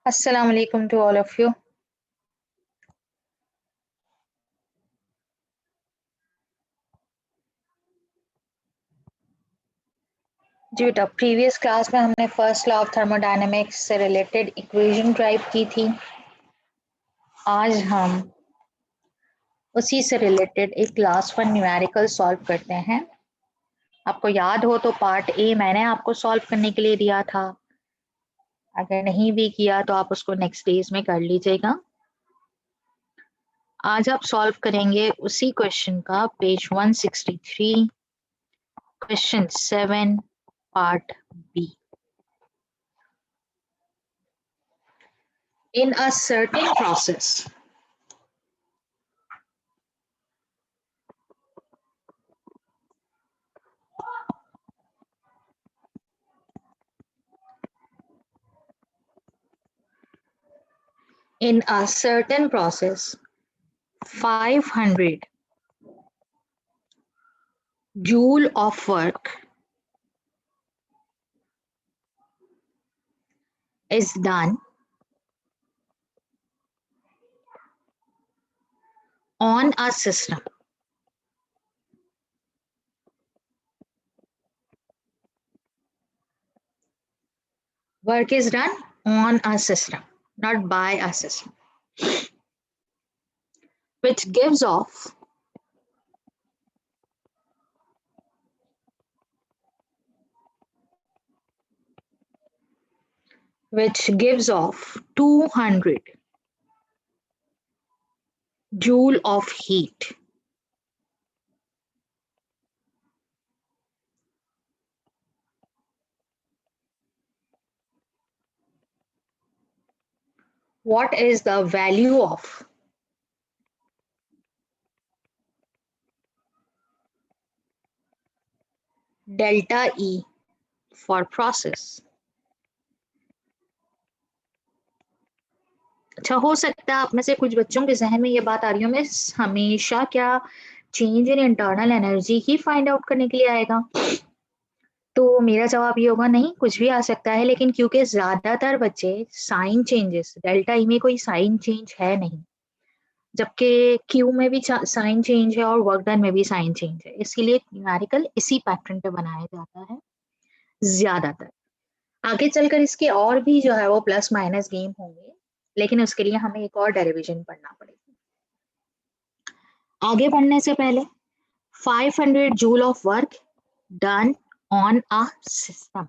Assalamu alaikum to all of you. जी बेटा, previous class में हमने फर्स्ट लॉ ऑफ थर्मोडायनेमिक्स से रिलेटेड इक्वेशन ड्राइव की थी। आज हम उसी से रिलेटेड एक क्लास 1 न्यूमेरिकल सॉल्व करते हैं। आपको याद हो तो पार्ट ए मैंने आपको सॉल्व करने के लिए दिया था। अगर नहीं भी किया तो आप उसको नेक्स्ट डेज में कर लीजिएगा। आज आप सॉल्व करेंगे उसी क्वेश्चन का page 163, question 7, part B. In a certain process, in a certain process, 500 joule of work is done on a system. Work is done on a system, not by a system, which gives off which gives off 200 joule of heat. What is the value of delta E for process? अच्छा, हो सकता है आप में से कुछ बच्चों के जहन में ये बात आ रही हो, मिस हमेशा क्या change in internal energy he find out करने के लिए आएगा? तो मेरा जवाब ये होगा, नहीं, कुछ भी आ सकता है, लेकिन क्योंकि ज्यादातर बच्चे साइन चेंजेस, डेल्टा ई में कोई साइन चेंज है नहीं, जबकि क्यू में भी साइन चेंज है और वर्क डन में भी साइन चेंज है, इसीलिए न्यूमेरिकल इसी पैटर्न पे बनाया जाता है ज्यादातर। आगे चलकर इसके और भी जो है वो प्लस माइनस गेम होंगे, लेकिन उसके लिए हमें एक और डेरिवेशन पढ़ना पड़ेगा। आगे बढ़ने से पहले 500 joule of work done on a system.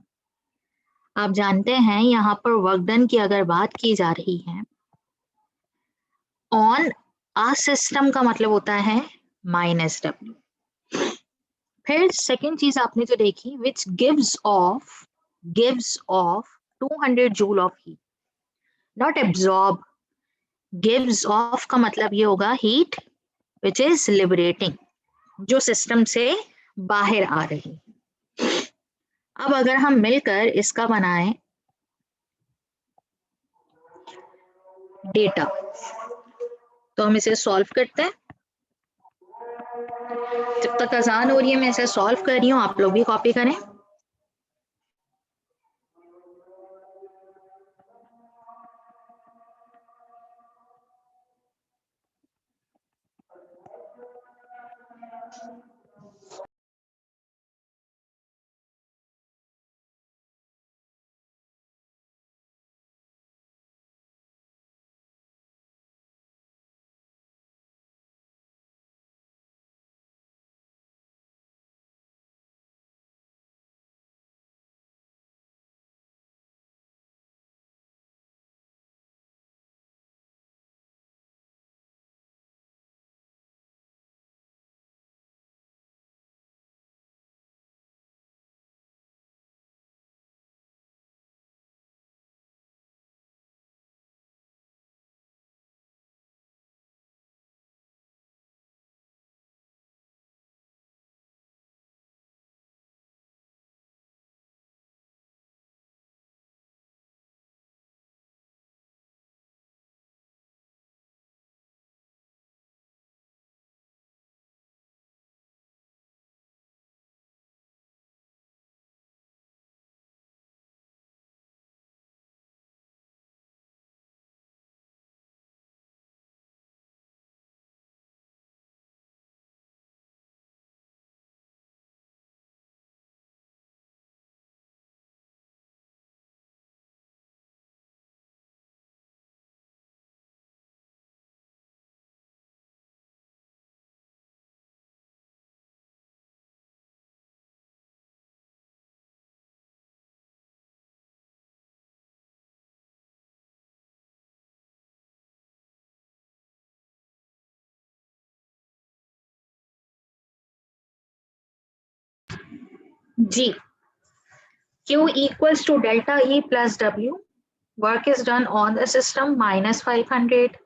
आप जानते हैं यहाँ पर वर्क डन की अगर बात की जा रही है, ऑन अ सिस्टम का मतलब होता है माइनस डब्ल्यू। फिर सेकेंड चीज आपने जो देखी, which gives off 200 joule of heat, not absorb. Gives off का मतलब ये होगा हीट विच इज लिबरेटिंग, जो सिस्टम से बाहर आ रही। अब अगर हम मिलकर इसका बनाएं डेटा, तो हम इसे सॉल्व करते हैं। जब तक अजान हो रही है मैं इसे सॉल्व कर रही हूँ, आप लोग भी कॉपी करें। जी, Q equals to delta E plus W. Work is done on the system minus 500.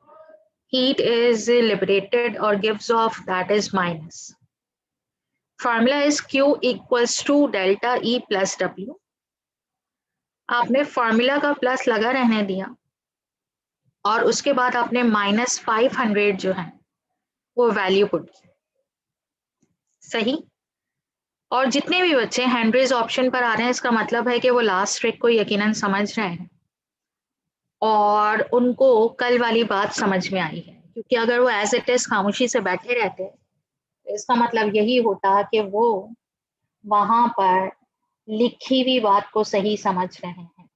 Heat is liberated or gives off, that is minus. Formula is Q equals to delta E plus W. आपने formula का plus लगा रहने दिया और उसके बाद आपने -500 जो है वो वैल्यू पुट की, सही। और जितने भी बच्चे हैंड रेज ऑप्शन पर आ रहे हैं, इसका मतलब है कि वो लास्ट ट्रिक को यकीनन समझ रहे हैं और उनको कल वाली बात समझ में आई है, क्योंकि अगर वो एज इट इज खामोशी से बैठे रहते तो इसका मतलब यही होता कि वो वहां पर लिखी हुई बात को सही समझ रहे हैं।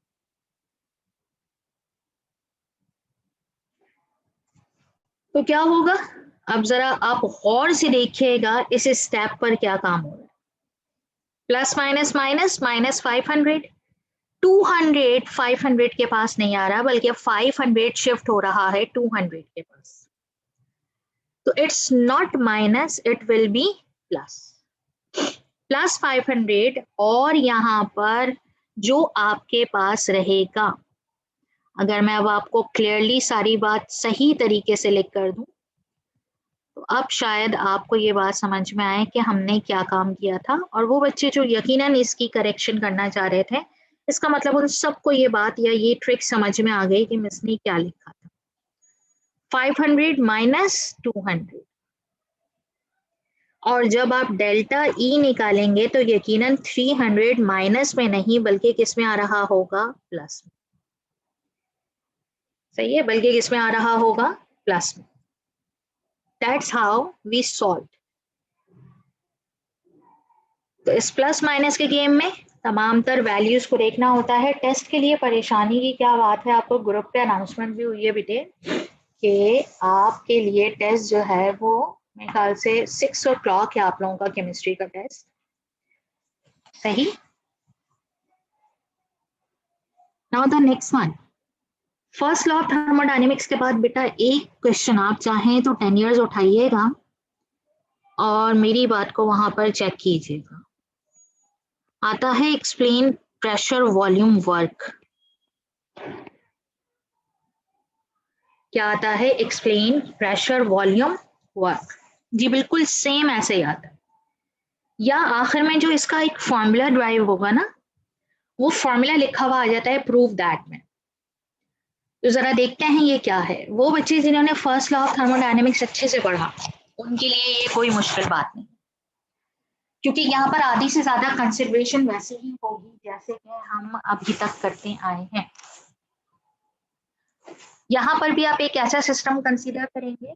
तो क्या होगा, अब जरा आप गौर से देखिएगा इस स्टेप पर क्या काम हो रहा है। प्लस माइनस माइनस -500, 200 500 के पास नहीं आ रहा, बल्कि 500 शिफ्ट हो रहा है 200 के पास। तो it's not minus, it will be plus. Plus 500 और यहाँ पर जो आपके पास रहेगा, अगर मैं अब आपको क्लियरली सारी बात सही तरीके से लिख कर दूं तो अब शायद आपको ये बात समझ में आए कि हमने क्या काम किया था। और वो बच्चे जो यकीनन इसकी करेक्शन करना चाह रहे थे, इसका मतलब उन सबको ये बात या ये ट्रिक समझ में आ गई कि मिस ने क्या लिखा था। 500 माइनस 200, और जब आप डेल्टा ई निकालेंगे तो यकीनन 300 माइनस में नहीं बल्कि किस में आ रहा होगा, प्लस में। सही है, बल्कि किस में आ रहा होगा, प्लस में। That's how we solve. तो इस प्लस माइनस के गेम में तमाम तर वैल्यूज को देखना होता है। टेस्ट के लिए परेशानी की क्या बात है, आपको ग्रुप पे अनाउंसमेंट भी हुई है बेटे कि आपके लिए टेस्ट जो है वो मेरे ख्याल से 6 o'clock है आप लोगों का केमिस्ट्री का टेस्ट, सही। Now the next one, first law of thermodynamics के बाद बेटा एक क्वेश्चन आप चाहें तो 10 years उठाइएगा और मेरी बात को वहां पर चेक कीजिएगा। आता है एक्सप्लेन प्रेशर वॉल्यूम वर्क। क्या आता है, एक्सप्लेन प्रेशर वॉल्यूम वर्क। जी बिल्कुल सेम ऐसे ही आता है, या आखिर में जो इसका एक फॉर्मूला ड्राइव होगा ना, वो फॉर्मूला लिखा हुआ आ जाता है प्रूव दैट में। तो जरा देखते हैं ये क्या है। वो बच्चे जिन्होंने फर्स्ट लॉ ऑफ थर्मोडायनेमिक्स अच्छे से पढ़ा उनके लिए ये कोई मुश्किल बात नहीं, क्योंकि यहाँ पर आधी से ज्यादा कंसिडरेशन वैसे ही होगी जैसे कि हम अभी तक करते आए हैं। यहाँ पर भी आप एक ऐसा सिस्टम कंसीडर करेंगे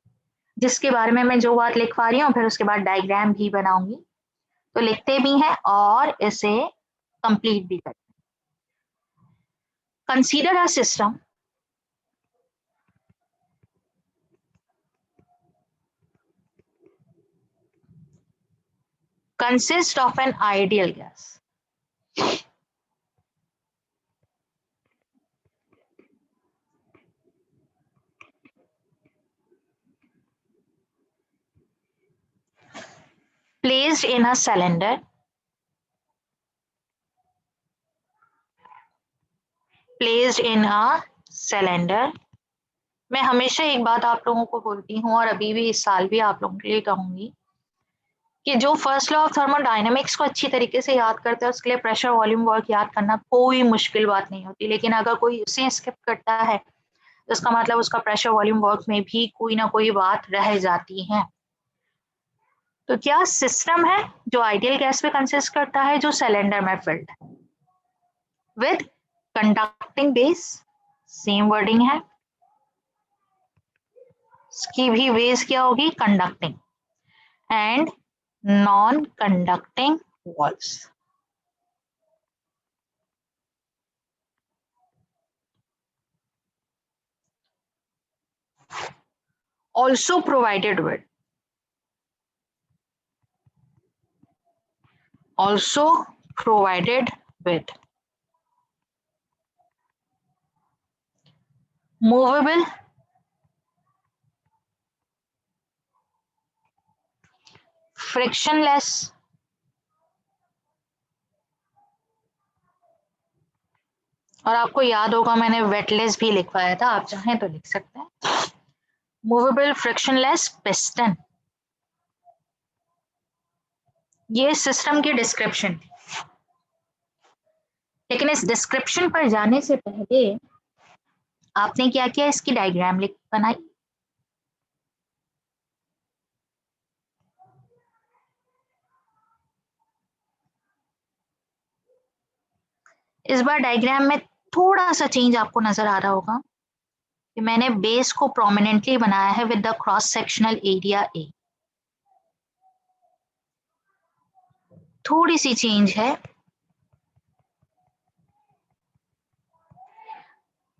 जिसके बारे में मैं जो बात लिख पा रही हूँ फिर उसके बाद डायग्राम भी बनाऊंगी, तो लिखते भी हैं और इसे कंप्लीट भी करते हैं। Consider a system consists of an ideal gas placed in a cylinder मैं हमेशा एक बात आप लोगों को बोलती हूँ और अभी भी इस साल भी आप लोगों के लिए कहूंगी कि जो फर्स्ट लॉ ऑफ थर्मोडायनेमिक्स को अच्छी तरीके से याद करता है उसके लिए प्रेशर वॉल्यूम वर्क याद करना कोई मुश्किल बात नहीं होती, लेकिन अगर कोई उसे स्किप करता है तो इसका मतलब उसका प्रेशर वॉल्यूम वर्क में भी कोई ना कोई बात रह जाती है। तो क्या सिस्टम है जो आइडियल गैस पे कंसिस्ट करता है जो सिलेंडर में फिल्ड है with conducting base, same wording है, इसकी भी बेस क्या होगी, conducting, and non conducting walls. also provided with also provided with movable frictionless और आपको याद होगा मैंने वेटलेस भी लिखवाया था, आप चाहें तो लिख सकते हैं। मूवेबल फ्रिक्शनलेस पिस्टन, ये सिस्टम की डिस्क्रिप्शन थी। लेकिन इस डिस्क्रिप्शन पर जाने से पहले आपने क्या किया, इसकी डायग्राम लिख बनाई। इस बार डायग्राम में थोड़ा सा चेंज आपको नजर आ रहा होगा कि मैंने बेस को प्रोमिनेंटली बनाया है with the cross sectional area A. थोड़ी सी चेंज है।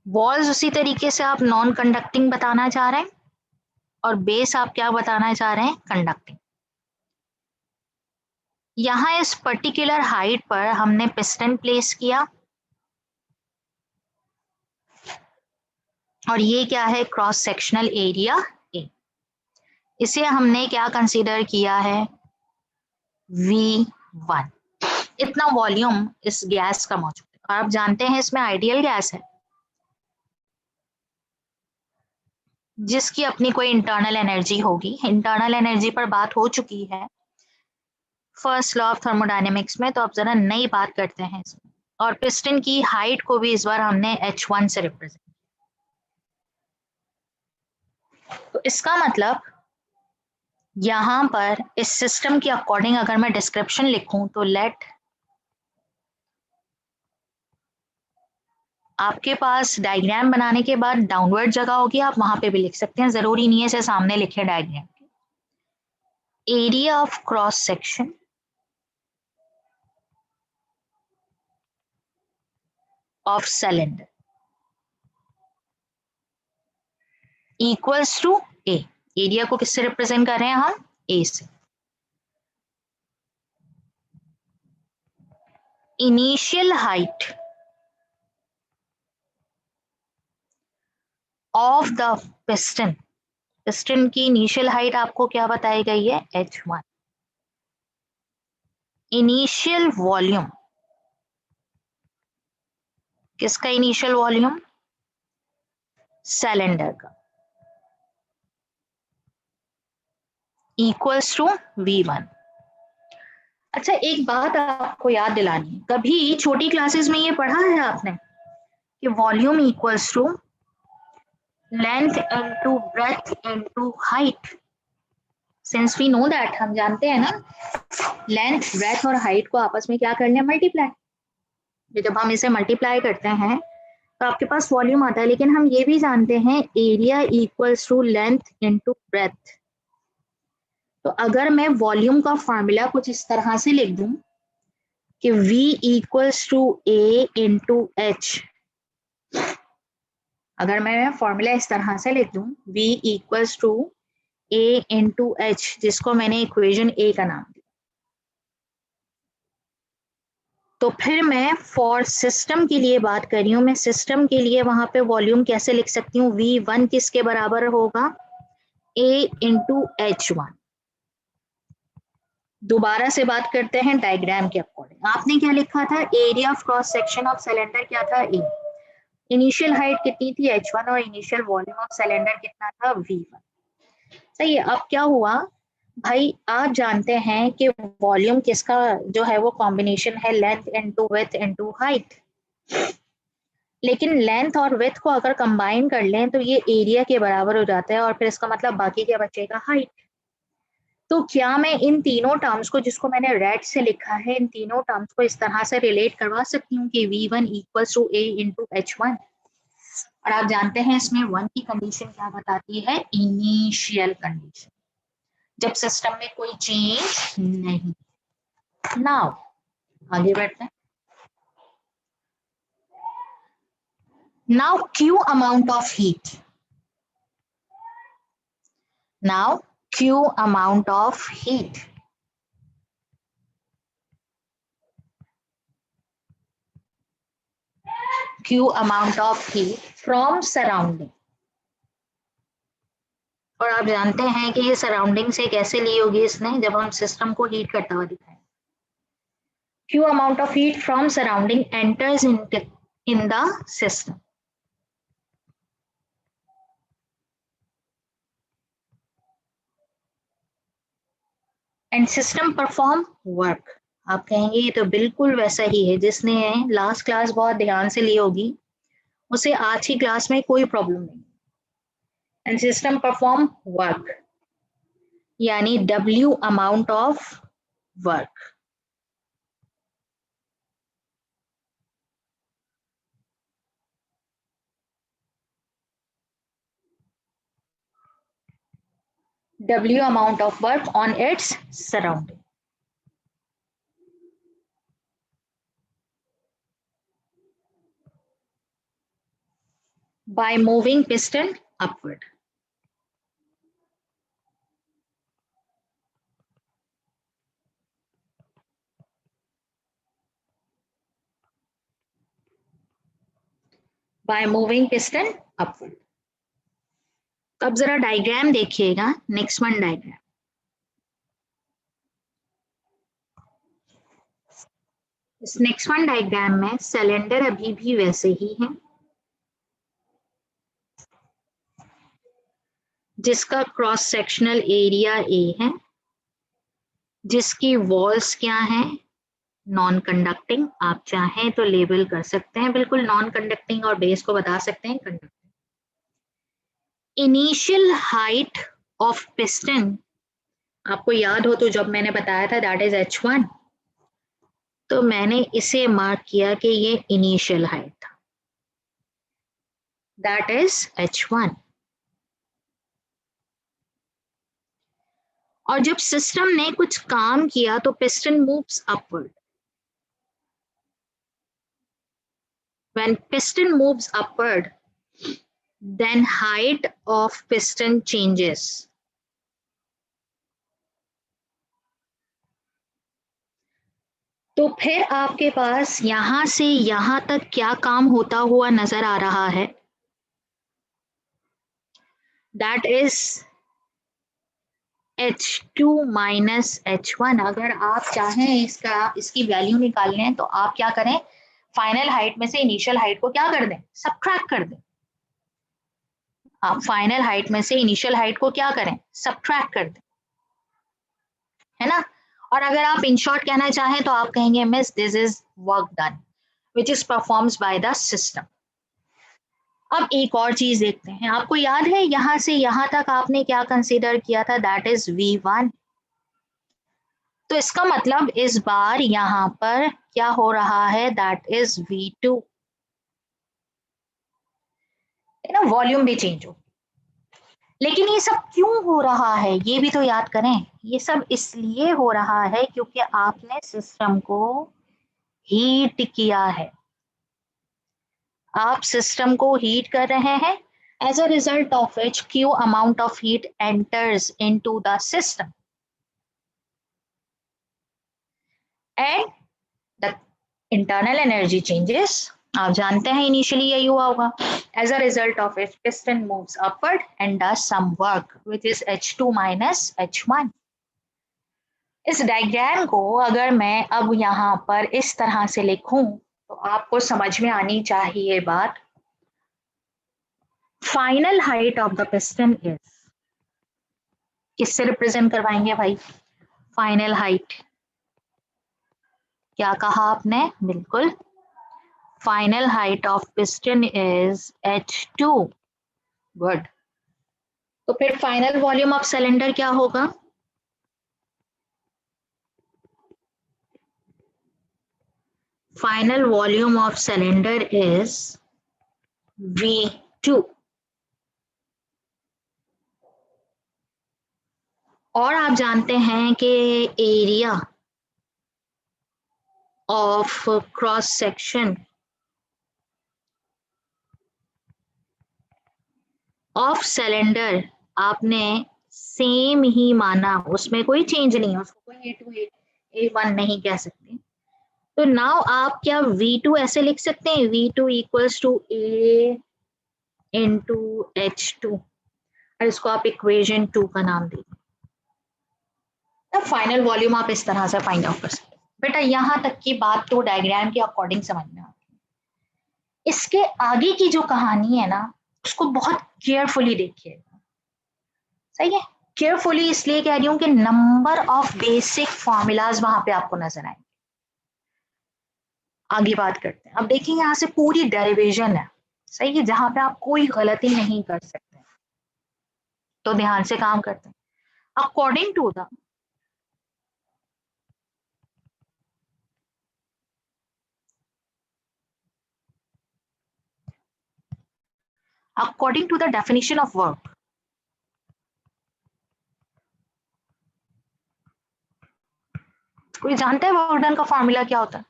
वॉल्स उसी तरीके से आप नॉन कंडक्टिंग बताना चाह रहे हैं और बेस आप क्या बताना चाह रहे हैं, कंडक्टिंग। यहां इस पर्टिकुलर हाइट पर हमने पिस्टन प्लेस किया और ये क्या है, क्रॉस सेक्शनल एरिया ए। इसे हमने क्या कंसीडर किया है, V1। इतना वॉल्यूम इस गैस का मौजूद है। आप जानते हैं इसमें आइडियल गैस है जिसकी अपनी कोई इंटरनल एनर्जी होगी। इंटरनल एनर्जी पर बात हो चुकी है फर्स्ट लॉ ऑफ थर्मोडायनेमिक्स में, तो अब जरा नई बात करते हैं इसमें। और पिस्टन की हाइट को भी इस बार हमने H1 से रिप्रेजेंट। तो इसका मतलब यहां पर इस सिस्टम के अकॉर्डिंग अगर मैं डिस्क्रिप्शन लिखूं तो लेट आपके पास डायग्राम बनाने के बाद डाउनवर्ड जगह होगी, आप वहां पे भी लिख सकते हैं, जरूरी नहीं है से सामने लिखे diagram. Area of cross section of cylinder equals to A. Area को किससे रिप्रेजेंट कर रहे हैं हम, ए से। Initial height of the piston, piston की इनिशियल हाइट आपको क्या बताई गई है, H1। इनिशियल वॉल्यूम, किसका इनिशियल वॉल्यूम, सिलेंडर का, इक्वल्स टू V1। अच्छा एक बात आपको याद दिलानी है, कभी छोटी क्लासेस में ये पढ़ा है आपने कि volume equals to length into breadth into height. Since we know that, हम जानते हैं ना लेंथ ब्रेथ और हाइट को आपस में क्या करना है, मल्टीप्लाई। जब हम इसे मल्टीप्लाई करते हैं तो आपके पास वॉल्यूम आता है। लेकिन हम ये भी जानते हैं area equals to length into breadth. तो अगर मैं वॉल्यूम का फॉर्मूला कुछ इस तरह से लिख दूं कि V equals to A into H, अगर मैं फॉर्मूला इस तरह से लिख दूं V equals to A into H, जिसको मैंने इक्वेशन A का नाम दिया, तो फिर मैं फॉर सिस्टम के लिए बात कर रही हूं। मैं सिस्टम के लिए वहां पे वॉल्यूम कैसे लिख सकती हूँ, V1 किसके बराबर होगा, A इंटू H1। दोबारा से बात करते हैं डायग्राम के अकॉर्डिंग। आपने क्या लिखा था, area of cross section of cylinder क्या था, ए। इनिशियल हाइट कितनी थी, H1, और इनिशियल वॉल्यूम ऑफ सिलेंडर कितना था, V1। सही है। अब क्या हुआ भाई, आप जानते हैं कि वॉल्यूम किसका जो है वो कॉम्बिनेशन है, length into width into height. लेकिन लेंथ और विड्थ को अगर कंबाइन कर लें तो ये एरिया के बराबर हो जाता है, और फिर इसका मतलब बाकी क्या बचेगा, हाइट। तो क्या मैं इन तीनों टर्म्स को, जिसको मैंने रेड से लिखा है, इन तीनों टर्म्स को इस तरह से रिलेट करवा सकती हूँ कि V1 equals to A into H1। और आप जानते हैं इसमें वन की कंडीशन क्या बताती है, इनिशियल कंडीशन, जब सिस्टम में कोई चेंज नहीं। नाउ आगे बढ़ते हैं। Now Q amount of heat, now Q amount of heat, Q amount of heat from surrounding. और आप जानते हैं कि ये सराउंडिंग से कैसे ली होगी इसने, जब हम सिस्टम को हीट करता हुआ दिखाएं। Q amount of heat from surrounding enters into in the system. And system perform work. आप कहेंगे ये तो बिल्कुल वैसा ही है, जिसने लास्ट क्लास बहुत ध्यान से ली होगी उसे आज की क्लास में कोई प्रॉब्लम नहीं. एंड सिस्टम परफॉर्म वर्क यानी W amount of work. W amount of work on its surrounding. By moving piston upward. By moving piston upward. तो अब जरा डायग्राम देखिएगा, नेक्स्ट वन डायग्राम. इस नेक्स्ट वन डायग्राम में cylinder अभी भी वैसे ही है, जिसका क्रॉस सेक्शनल एरिया A है, जिसकी वॉल्स क्या है, नॉन कंडक्टिंग. आप चाहें तो लेबल कर सकते हैं बिल्कुल नॉन कंडक्टिंग और बेस को बता सकते हैं conducting. Initial height of piston आपको याद हो तो जब मैंने बताया था दैट इज H1, तो मैंने इसे मार्क किया कि ये इनिशियल हाइट था, दैट इज H1. और जब सिस्टम ने कुछ काम किया तो piston moves upward. When piston moves upward then height of piston changes. तो फिर आपके पास यहां से यहां तक क्या काम होता हुआ नजर आ रहा है, that is H2 minus H1. अगर आप चाहें इसकी वैल्यू निकालने हैं तो आप क्या करें, फाइनल हाइट में से इनिशियल हाइट को क्या कर दें, सबट्रैक्ट कर दें. आप फाइनल हाइट में से इनिशियल हाइट को क्या करें, सबट्रैक्ट कर दें, है ना. और अगर आप इन शॉर्ट कहना चाहें तो आप कहेंगे miss this is work done which is performs by the system. अब एक और चीज देखते हैं. आपको याद है यहां से यहां तक आपने क्या कंसीडर किया था, दैट इज V1. तो इसका मतलब इस बार यहां पर क्या हो रहा है, दैट इज V2. ना वॉल्यूम भी चेंज हो. लेकिन ये सब क्यों हो रहा है ये भी तो याद करें. ये सब इसलिए हो रहा है क्योंकि आपने सिस्टम को हीट किया है. आप सिस्टम को हीट कर रहे हैं, as a result of which Q amount of heat enters into the system and the internal energy changes. आप जानते हैं इनिशियली यही हुआ होगा. As a result of it piston moves upward and does some work which is H2 minus H1. इस diagram को अगर मैं अब यहाँ पर इस तरह से लिखूं तो आपको समझ में आनी चाहिए बात. Final height of the piston is, किससे रिप्रेजेंट करवाएंगे भाई, फाइनल हाइट. क्या कहा आपने, बिल्कुल final height of piston is H2. Good. तो फिर फाइनल वॉल्यूम ऑफ सिलेंडर क्या होगा, final volume of cylinder is V2. और आप जानते हैं कि area of cross section of cylinder आपने सेम ही माना, उसमें कोई चेंज नहीं है, उसको कोई A2 A1 नहीं कह सकते. तो नाउ आप क्या V2 ऐसे लिख सकते हैं, V2 equals to A into H2 और इसको आप इक्वेशन 2 का नाम दीजिए. तब फाइनल वॉल्यूम आप इस तरह से फाइंड आउट कर सकते हैं. बेटा यहाँ तक की बात तो डायग्राम के अकॉर्डिंग समझना. इसके आगे की जो कहानी है ना, उसको बहुत केयरफुली देखिएगा, सही है? केयरफुली इसलिए कह रही हूँ कि नंबर ऑफ बेसिक फॉर्मूलाज वहां पे आपको नजर आएंगे। आगे बात करते हैं। अब देखिए यहाँ से पूरी डेरिवेशन है, सही है, जहां पे आप कोई गलती नहीं कर सकते। तो ध्यान से काम करते हैं। According to the according to the definition of work, कोई जानता है वर्क डन का फॉर्मूला क्या होता है?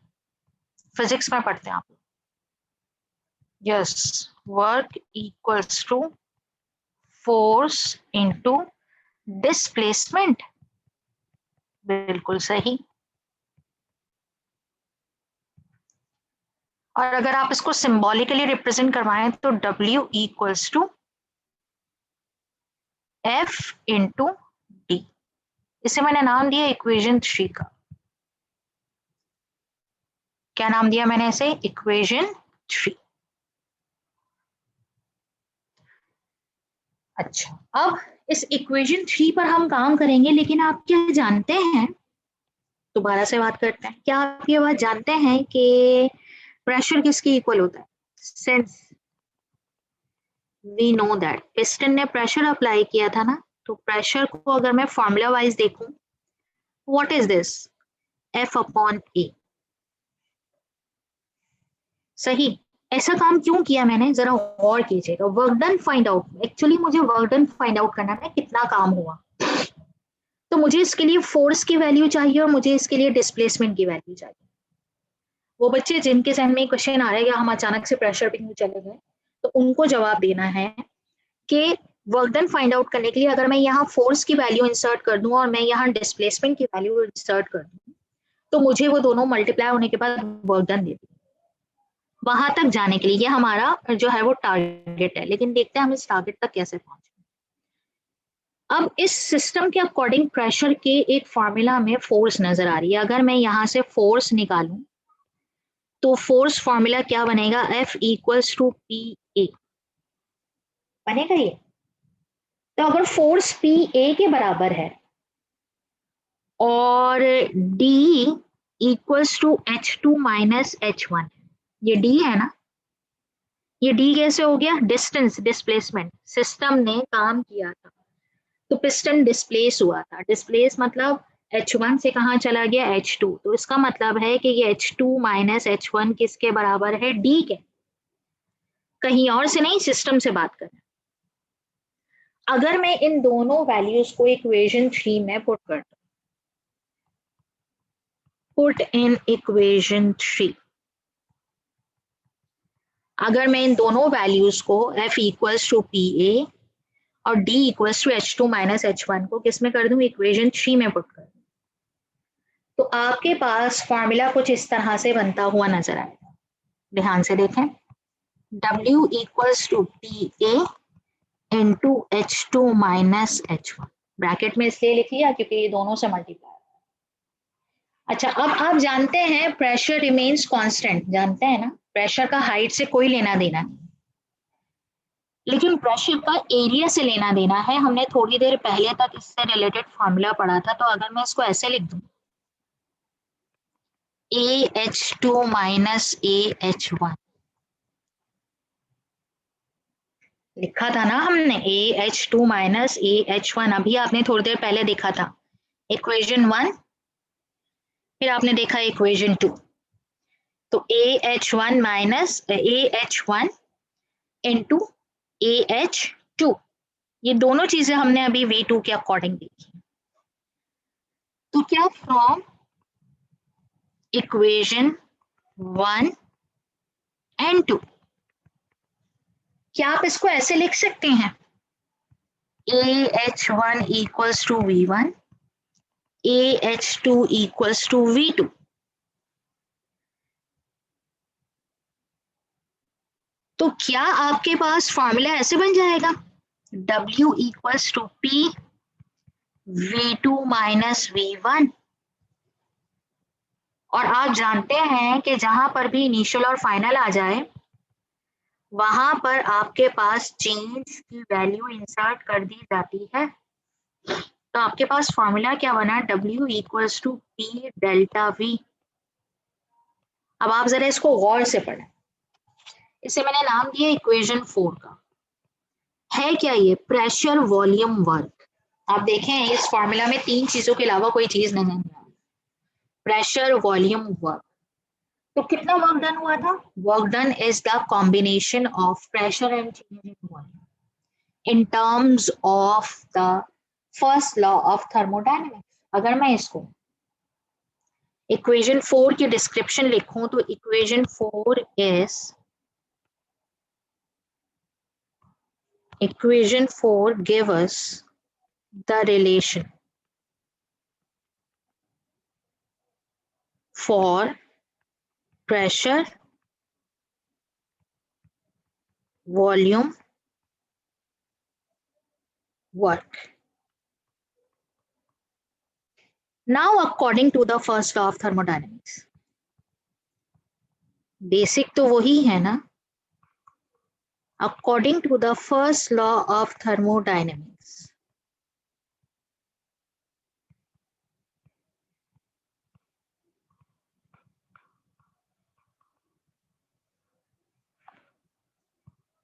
फिजिक्स में पढ़ते हैं आप। Yes, work equals to force into displacement, बिल्कुल सही। और अगर आप इसको सिंबॉलिकली रिप्रेजेंट करवाएं तो W equals to F into D. इसे मैंने नाम दिया इक्वेशन 3 का। क्या नाम दिया मैंने इसे? इक्वेशन 3। अच्छा, अब इस इक्वेशन 3 पर हम काम करेंगे, लेकिन आप क्या जानते हैं, दोबारा से बात करते हैं, क्या आप ये बात जानते हैं कि प्रेशर किसके इक्वल होता है? Since we know that piston ने प्रेशर अप्लाई किया था ना, तो प्रेशर को अगर मैं फॉर्मूला वाइज देखूं, what is this? F upon A, सही। ऐसा काम क्यों किया मैंने, जरा गौर कीजिएगा। Work done find out, actually मुझे वर्क डन फाइंड आउट करना है, कितना काम हुआ। तो मुझे इसके लिए फोर्स की वैल्यू चाहिए और मुझे इसके लिए डिस्प्लेसमेंट की वैल्यू चाहिए। वो बच्चे जिनके जहन में क्वेश्चन आ रहा है कि हम अचानक से प्रेशर पे क्यों चले गए, तो उनको जवाब देना है कि वर्क डन फाइंड आउट करने के लिए अगर मैं यहाँ फोर्स की वैल्यू इंसर्ट कर दूं और मैं यहाँ डिस्प्लेसमेंट की वैल्यू इंसर्ट कर दूं, तो मुझे वो दोनों मल्टीप्लाई होने के बाद वर्क डन दे दें। वहां तक जाने के लिए ये हमारा जो है वो टारगेट है, लेकिन देखते हैं हम इस टारगेट तक कैसे पहुंचे। अब इस सिस्टम के अकॉर्डिंग प्रेशर के एक फॉर्मूला में फोर्स नजर आ रही है। अगर मैं यहाँ से फोर्स निकालूं तो फोर्स फॉर्मूला क्या बनेगा? F equals to P A बनेगा ये। तो अगर फोर्स पी ए के बराबर है और D equals to H2 minus H1, ये D है ना, ये D कैसे हो गया? Distance, displacement. सिस्टम ने काम किया था तो पिस्टन डिस्प्लेस हुआ था। डिस्प्लेस मतलब H1 से कहाँ चला गया? H2। तो इसका मतलब है कि ये H2 माइनस H1 किसके बराबर है? D के, कहीं और से नहीं, सिस्टम से बात करें। अगर मैं इन दोनों वैल्यूज को इक्वेशन 3 में पुट कर दूं, पुट इन इक्वेशन 3, अगर मैं इन दोनों वैल्यूज को F equals to P A और D equals to H2 minus H1 को किस में कर दूं? इक्वेशन 3 में पुट कर दूं, तो आपके पास फॉर्मूला कुछ इस तरह से बनता हुआ नजर आएगा। ध्यान से देखें, W equals to P A into H2 minus H1, bracket में इसलिए लिख लिया क्योंकि ये दोनों से मल्टीप्लाई। अच्छा, अब आप जानते हैं प्रेशर रिमेन्स कांस्टेंट, जानते हैं ना, प्रेशर का हाइट से कोई लेना देना नहीं, लेकिन प्रेशर का एरिया से लेना देना है। हमने थोड़ी देर पहले तक इससे रिलेटेड फॉर्मूला पढ़ा था। तो अगर मैं इसको ऐसे लिख दूं, AH2 माइनस AH1, लिखा था ना हमने AH2 माइनस AH1, अभी आपने थोड़ी देर पहले देखा था इक्वेशन 1, फिर आपने देखा इक्वेशन 2। तो AH1 minus AH1 into AH2, ये दोनों चीजें हमने अभी V2 के अकॉर्डिंग देखी। तो क्या फ्रॉम इक्वेशन 1 एंड 2, क्या आप इसको ऐसे लिख सकते हैं? AH1 equals to V1, AH2 equals to V2। तो क्या आपके पास फॉर्मूला ऐसे बन जाएगा? W equals to P V2 minus V1। और आप जानते हैं कि जहां पर भी इनिशियल और फाइनल आ जाए वहां पर आपके पास चेंज की वैल्यू इंसर्ट कर दी जाती है। तो आपके पास फॉर्मूला क्या बना, W equals to P delta V। अब आप जरा इसको गौर से पढ़ें। इसे मैंने नाम दिया इक्वेशन 4 का। है क्या ये, प्रेशर वॉल्यूम वर्क। आप देखें इस फॉर्मूला में तीन चीजों के अलावा कोई चीज नहीं है। Pressure volume work. तो कितना वर्क डन हुआ था, work done is the combination of pressure and change in volume in terms of the first law of thermodynamics. अगर मैं इसको इक्वेशन 4 की डिस्क्रिप्शन लिखूं तो equation 4 is, equation 4 give us the relation for pressure, volume, work. Now according to the first law of thermodynamics, basic तो वही है ना, according to the first law of thermodynamics,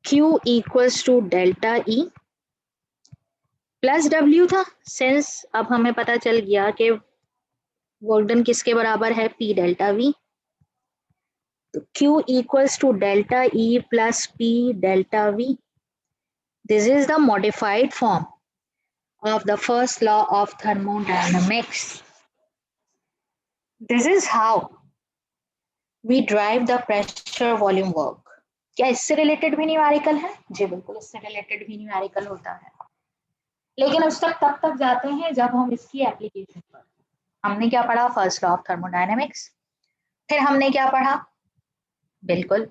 Q equals to delta E plus W था। Since अब हमें पता चल गया कि वर्क डन किसके बराबर है, P डेल्टा V। तो Q equals to delta E plus P delta V. This is the modified form of the first law of thermodynamics. This is how we drive the pressure volume work. क्या इससे related भी numerical है? जी बिल्कुल, इससे related भी numerical होता है, लेकिन उस तक जाते हैं जब हम इसकी एप्लीकेशन पर। हमने क्या पढ़ा, फर्स्ट लॉ ऑफ थर्मोडायनेमिक्स। फिर हमने क्या पढ़ा, बिल्कुल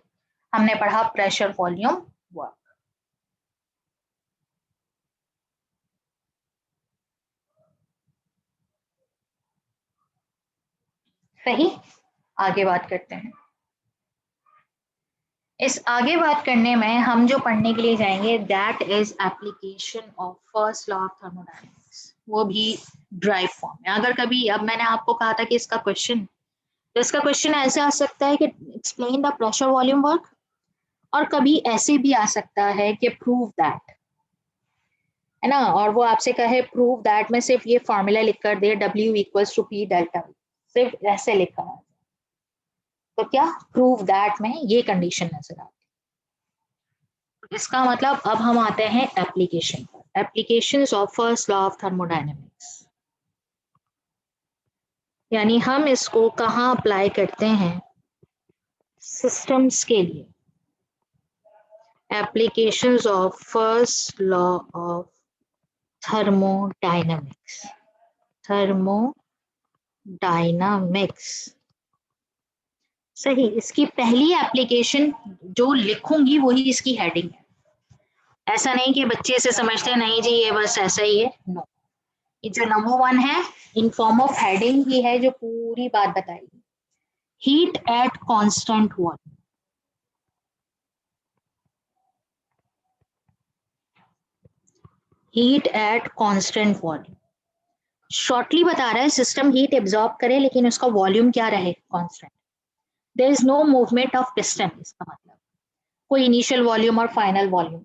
हमने पढ़ा प्रेशर वॉल्यूम वर्क। सही, आगे बात करते हैं। इस आगे बात करने में हम जो पढ़ने के लिए जाएंगे that is application of first law of thermodynamics, वो भी ड्राइव फॉर्म में। अगर कभी, अब मैंने आपको कहा था कि इसका क्वेश्चन, तो इसका क्वेश्चन ऐसे आ सकता है कि explain the pressure volume work, और कभी ऐसे भी आ सकता है कि प्रूव दैट, है ना, और वो आपसे कहे प्रूव दैट में सिर्फ ये फॉर्मूला लिख कर दे W equals to P delta, सिर्फ ऐसे लिखा है, तो क्या प्रूव दैट में ये कंडीशन नजर आती है। इसका मतलब अब हम आते हैं एप्लीकेशन पर, applications of first law of thermodynamics, यानी हम इसको कहाँ अप्लाई करते हैं, सिस्टम्स के लिए। Applications of first law of thermodynamics, thermodynamics. सही, इसकी पहली एप्लीकेशन जो लिखूंगी वही इसकी हेडिंग है। ऐसा नहीं कि बच्चे से समझते नहीं जी ये बस ऐसा ही है, नो। ये जो नंबर 1 है इन फॉर्म ऑफ हेडिंग ही है जो पूरी बात बताएगी। Heat at constant volume, heat at constant volume. Shortly बता रहा है सिस्टम हीट एब्जॉर्ब करे लेकिन उसका वॉल्यूम क्या रहे, constant. There is no movement of piston, इसका मतलब कोई इनिशियल वॉल्यूम और फाइनल वॉल्यूम।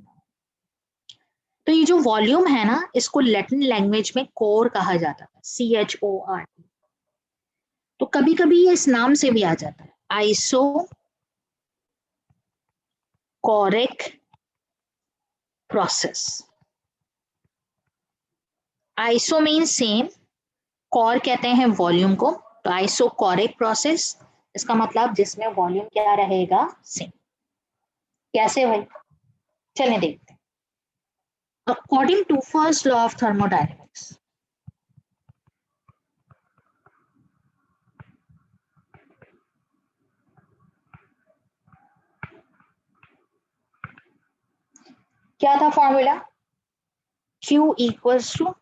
तो ये जो वॉल्यूम है ना, इसको लैटिन लैंग्वेज में कोर कहा जाता है, CHOR। तो कभी कभी ये इस नाम से भी आ जाता है, isochoric process. Iso mean same, कोर कहते हैं वॉल्यूम को, तो आइसोकोरिक प्रोसेस, इसका मतलब जिसमें वॉल्यूम क्या रहेगा, सेम। कैसे भाई, चलें देखते हैं। According to first law of thermodynamics, क्या था formula, Q equals to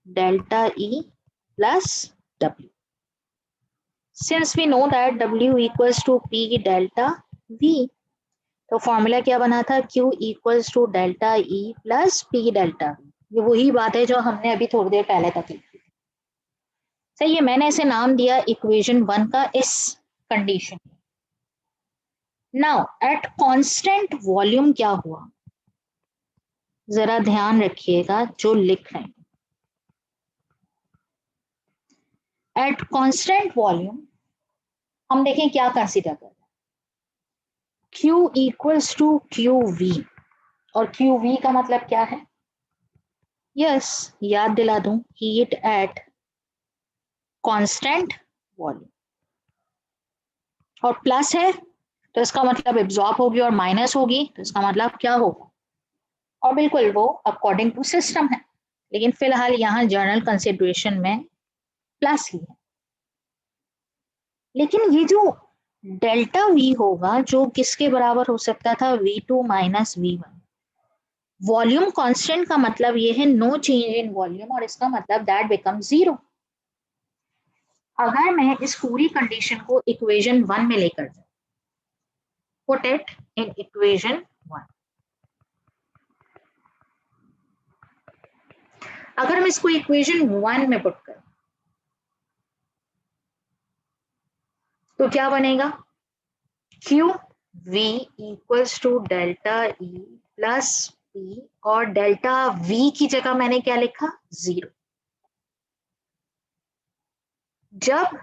delta E plus W. Since we know that W equals to P delta V, तो फॉर्मूला क्या बना था, Q equals to delta E plus P delta V। ये वही बात है जो हमने अभी थोड़ी देर पहले तक लिखी। सही है, मैंने इसे नाम दिया इक्वेशन 1 का इस condition. Now at constant volume क्या हुआ, जरा ध्यान रखिएगा जो लिख रहे हैं। एट कांस्टेंट वॉल्यूम हम देखें क्या कंसीडर कर रहे हैं, Q इक्वल्स टू QV, और QV का मतलब क्या है, यस याद दिला दूं, हीट एट कांस्टेंट वॉल्यूम, और प्लस है तो इसका मतलब एब्जॉर्ब होगी, और माइनस होगी तो इसका मतलब क्या होगा, और बिल्कुल वो अकॉर्डिंग टू सिस्टम है, लेकिन फिलहाल यहाँ जनरल कंसिडरेशन में प्लस ही है। लेकिन ये जो डेल्टा V होगा जो किसके बराबर हो सकता था, V2 minus V1। Volume constant का मतलब ये है नो चेंज इन वॉल्यूम, और इसका मतलब दैट बिकम 0। अगर मैं इस पूरी कंडीशन को इक्वेशन 1 में लेकर जाऊं, पुट इट इन इक्वेशन 1, अगर मैं इसको इक्वेशन 1 में पुट करूं तो क्या बनेगा, Q V equals to delta E plus P, और डेल्टा V की जगह मैंने क्या लिखा, 0। जब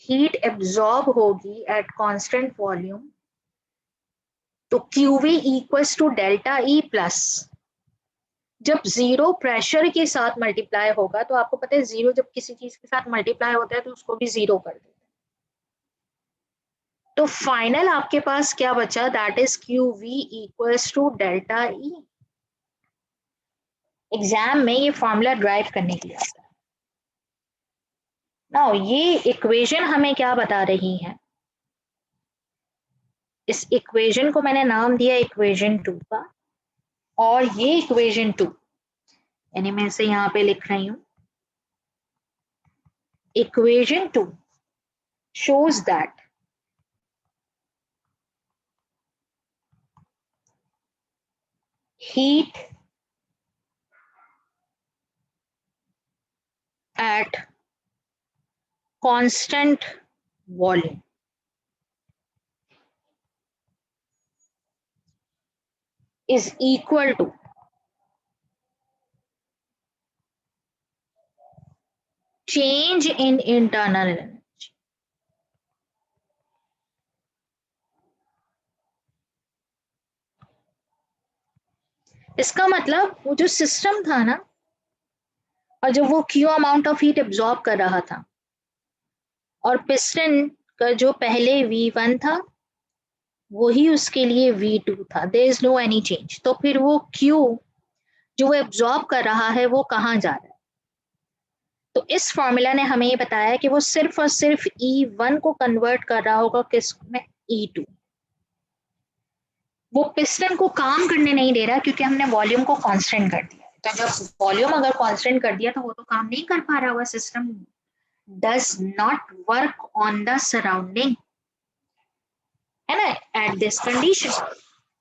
हीट एब्जॉर्ब होगी एट कांस्टेंट वॉल्यूम तो QV equals to delta E plus, जब 0 प्रेशर के साथ मल्टीप्लाई होगा, तो आपको पता है 0 जब किसी चीज के साथ मल्टीप्लाई होता है तो उसको भी 0 कर देते हैं। तो फाइनल आपके पास क्या बचा, that is QV equals to delta E। Exam में ये फॉर्मूला ड्राइव करने के लिए आता है। नाउ ये इक्वेशन हमें क्या बता रही है, इस इक्वेशन को मैंने नाम दिया इक्वेशन 2 का, और ये इक्वेशन 2 यानी मैं इसे यहाँ पे लिख रही हूँ, equation 2 shows that heat at constant volume is equal to change in internal energy। इसका मतलब वो जो सिस्टम था ना, और जब वो Q amount of heat absorb कर रहा था, और पिस्टन का जो पहले V1 था वही उसके लिए V2 था, there is no any change, तो फिर वो Q जो वो एब्जॉर्ब कर रहा है वो कहाँ जा रहा है, तो इस फॉर्मूला ने हमें ये बताया कि वो सिर्फ और सिर्फ E1 को कन्वर्ट कर रहा होगा किस में, E2। वो पिस्टन को काम करने नहीं दे रहा क्योंकि हमने वॉल्यूम को कांस्टेंट कर दिया। तो जब वॉल्यूम अगर कांस्टेंट कर दिया तो वो तो काम नहीं कर पा रहा हुआ, system does not work on the surrounding, है ना, एट दिस कंडीशन।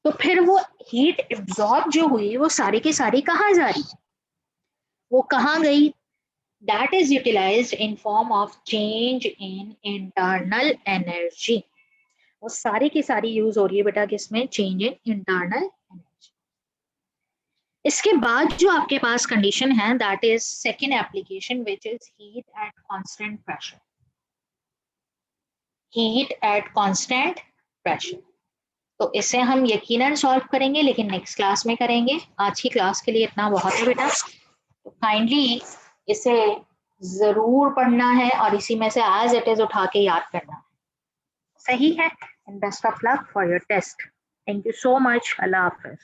तो फिर वो हीट एब्जॉर्ब जो हुई वो सारी की सारी कहाँ जा रही, वो कहाँ गई, that is utilized in form of change in internal energy. वो सारी की सारी यूज हो रही है बेटा किसमें, चेंज इन इंटरनल एनर्जी। इसके बाद जो आपके पास कंडीशन है that is second application which is heat at constant pressure, heat at constant pressure. तो इसे हम यकीनन सॉल्व करेंगे लेकिन नेक्स्ट क्लास में करेंगे। आज की क्लास के लिए इतना बहुत है बेटा, तो काइंडली इसे जरूर पढ़ना है और इसी में से एज इट इज उठा के याद करना है, सही है। And best of luck for your test. Thank you so much, अल्लाह हाफिज।